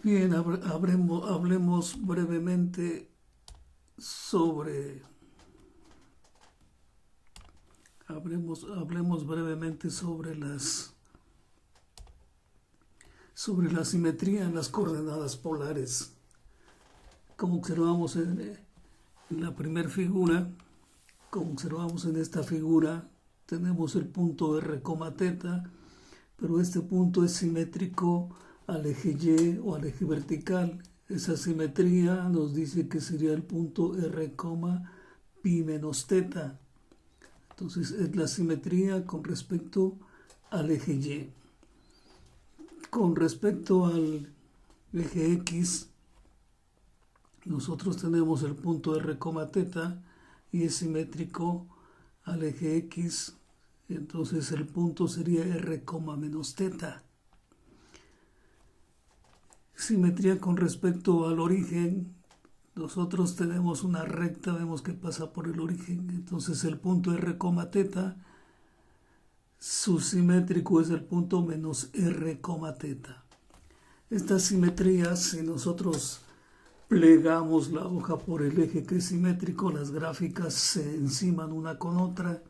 Bien, hablemos brevemente sobre, hablemos brevemente sobre la simetría en las coordenadas polares. Como observamos en la primera figura, como observamos en esta figura, tenemos el punto R, θ, pero este punto es simétrico al eje Y o al eje vertical. Esa simetría nos dice que sería el punto R, pi menos θ. Entonces es la simetría con respecto al eje Y. Con respecto al eje X, nosotros tenemos el punto R, θ y es simétrico al eje X. Entonces el punto sería R, menos θ. Simetría con respecto al origen. Nosotros tenemos una recta, vemos que pasa por el origen. Entonces el punto R, θ, su simétrico es el punto menos R, θ. Estas simetrías, si nosotros plegamos la hoja por el eje que es simétrico, las gráficas se enciman una con otra.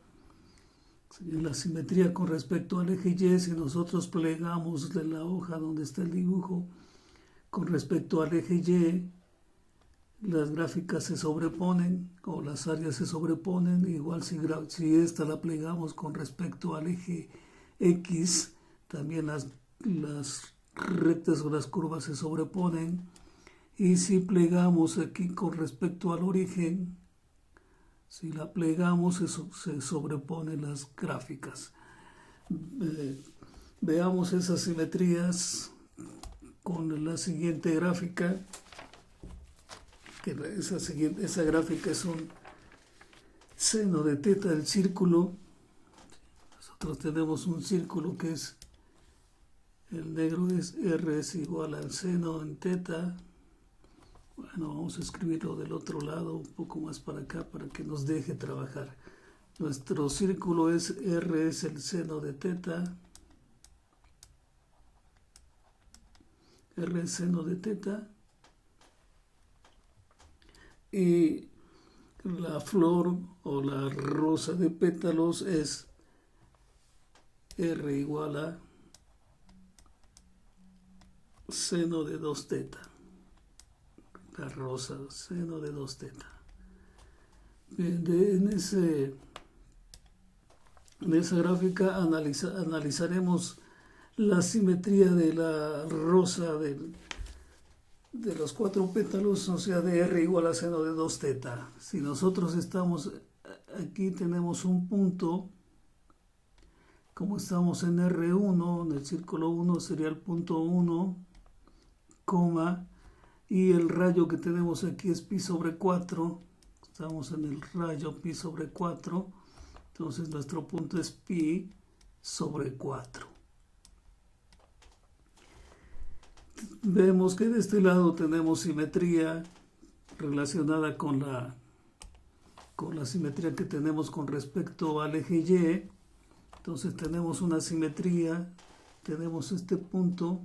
En la simetría con respecto al eje Y, si nosotros plegamos de la hoja donde está el dibujo con respecto al eje Y, las gráficas se sobreponen o las áreas se sobreponen. Igual si esta la plegamos con respecto al eje X, también las rectas o las curvas se sobreponen. Y si plegamos aquí con respecto al origen, si la plegamos se sobreponen las gráficas. Veamos esas simetrías con la siguiente gráfica. Esa gráfica es un seno de θ del círculo. Nosotros tenemos un círculo que es, el negro es R es igual al seno en θ. Bueno, vamos a escribirlo del otro lado, un poco más para acá, para que nos deje trabajar. Nuestro círculo es R es el seno de θ. R es seno de θ. Y la flor o la rosa de pétalos es R igual a seno de 2θ. La rosa, seno de 2θ. Bien, en esa gráfica analizaremos la simetría de la rosa de los 4 pétalos, o sea, de R igual a seno de 2θ. Si nosotros estamos aquí, tenemos un punto, como estamos en R1, en el círculo 1 sería el punto 1, coma, y el rayo que tenemos aquí es pi sobre 4, estamos en el rayo pi sobre 4, entonces nuestro punto es pi sobre 4. Vemos que de este lado tenemos simetría relacionada con la simetría que tenemos con respecto al eje Y. Entonces tenemos una simetría, tenemos este punto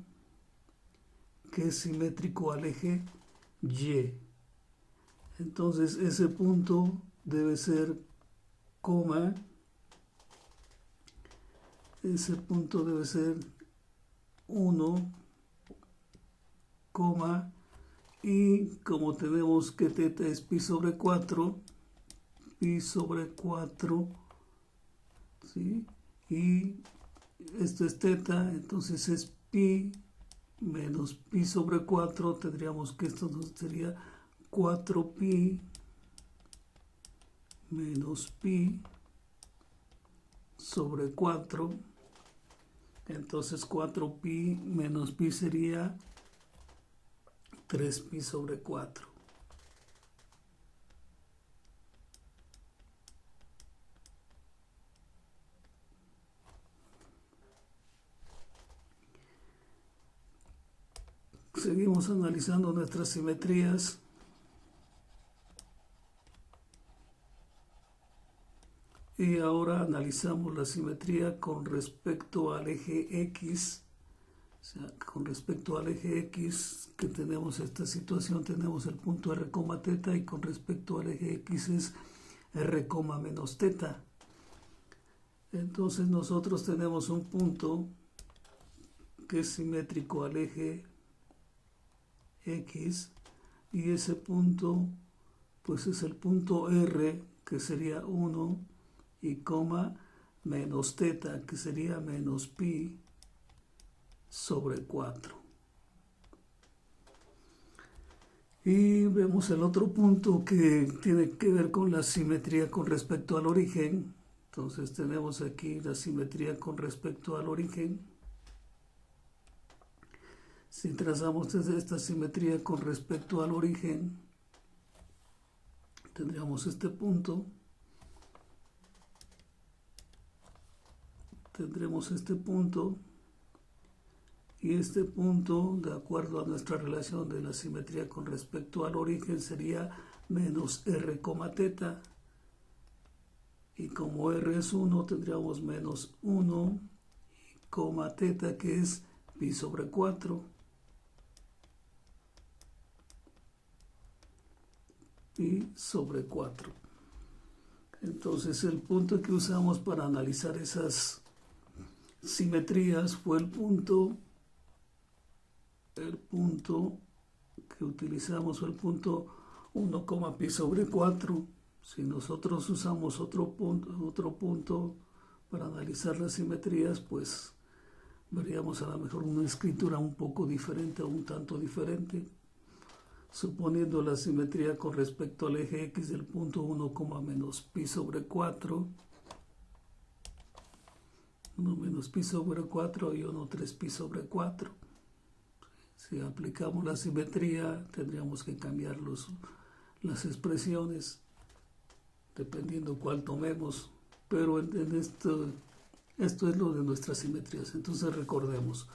que es simétrico al eje Y. Entonces ese punto debe ser coma, ese punto debe ser 1, coma, y como tenemos que θ es pi sobre 4, ¿sí? Y esto es θ, entonces es pi menos pi sobre 4, tendríamos que esto sería 4pi menos pi sobre 4, entonces 4pi menos pi sería 3pi sobre 4. Seguimos analizando nuestras simetrías. Y ahora analizamos la simetría con respecto al eje X. O sea, con respecto al eje X, que tenemos esta situación, tenemos el punto r, teta, y con respecto al eje x es r, menos teta. Entonces nosotros tenemos un punto que es simétrico al eje x, y ese punto pues es el punto r, que sería 1, y coma menos teta, que sería menos pi sobre 4. Y vemos el otro punto que tiene que ver con la simetría con respecto al origen. Entonces tenemos aquí la simetría con respecto al origen. Si trazamos desde esta simetría con respecto al origen, tendríamos este punto. Tendremos este punto. Y este punto, de acuerdo a nuestra relación de la simetría con respecto al origen, sería menos r, teta. Y como r es 1, tendríamos menos 1, teta, que es pi sobre 4. Pi sobre 4. Entonces el punto que usamos para analizar esas simetrías fue el punto que utilizamos fue el punto 1, pi sobre 4. Si nosotros usamos otro punto para analizar las simetrías, pues veríamos a lo mejor una escritura un poco diferente o un tanto diferente. Suponiendo la simetría con respecto al eje x del punto 1, menos pi sobre 4, 1 menos pi sobre 4 y 1 3 pi sobre 4. Si aplicamos la simetría, tendríamos que cambiar las expresiones, dependiendo cuál tomemos, pero en esto es lo de nuestras simetrías. Entonces recordemos,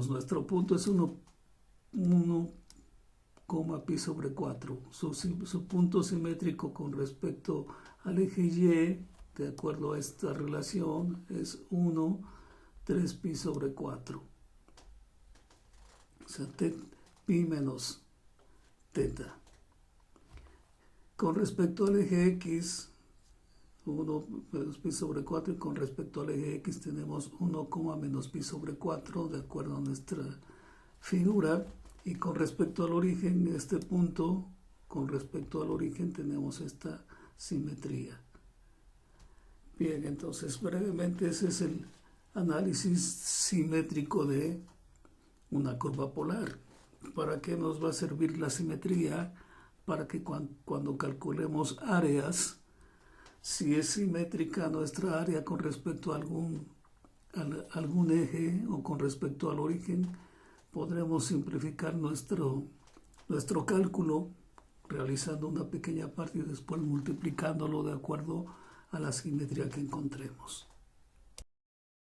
nuestro punto es 1, pi sobre 4. Su punto simétrico con respecto al eje y, de acuerdo a esta relación, es 1, 3 pi sobre 4. O sea, pi menos teta. Con respecto al eje x, 1 menos pi sobre 4, y con respecto al eje x tenemos 1, menos pi sobre 4, de acuerdo a nuestra figura. Y con respecto al origen, este punto, con respecto al origen tenemos esta simetría. Bien, entonces brevemente ese es el análisis simétrico de una curva polar. ¿Para qué nos va a servir la simetría? Para que cuando calculemos áreas, si es simétrica nuestra área con respecto a algún eje o con respecto al origen, podremos simplificar nuestro cálculo realizando una pequeña parte y después multiplicándolo de acuerdo a la simetría que encontremos.